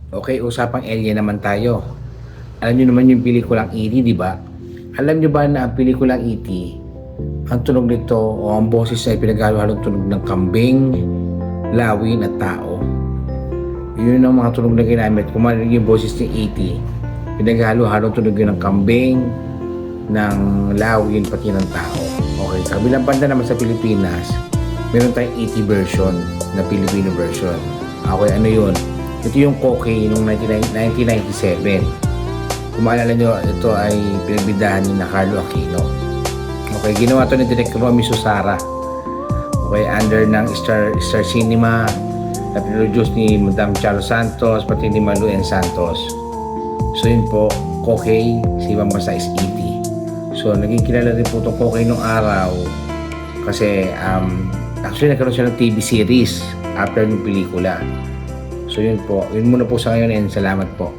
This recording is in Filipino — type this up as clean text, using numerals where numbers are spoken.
Okay, usapang alien naman tayo. Alam niyo naman yung pelikulang E.T., di ba? Alam niyo ba na ang pelikulang E.T., ang tunog nito o ang boses ay pinaghalo-halong tunog ng kambing, lawin at tao. Yun ang mga tunog na ginamit. Kung marinig yung boses ni E.T., pinaghalo-halong tunog yun ng kambing, ng lawin, pati ng tao. Okay, sa kabilang banda naman sa Pilipinas, meron tayong E.T. version na Filipino version. Okay, ano yun? Ito yung Koke noong 1997. Kung maalala nyo, ito ay pinagbidahan ni Carlo Aquino. Okay, ginawa ito ni Direk Romy Susara. Okay, under ng Star Cinema, na produce ni Madam Charo Santos, pati ni Malu N. Santos. So yun po, Koke, si ibang basa is E.T. So naging kilala rin po itong Koke nung araw kasi actually nagkaroon siya ng TV series after ng pelikula. So yun po, yun muna po sa ngayon and salamat po.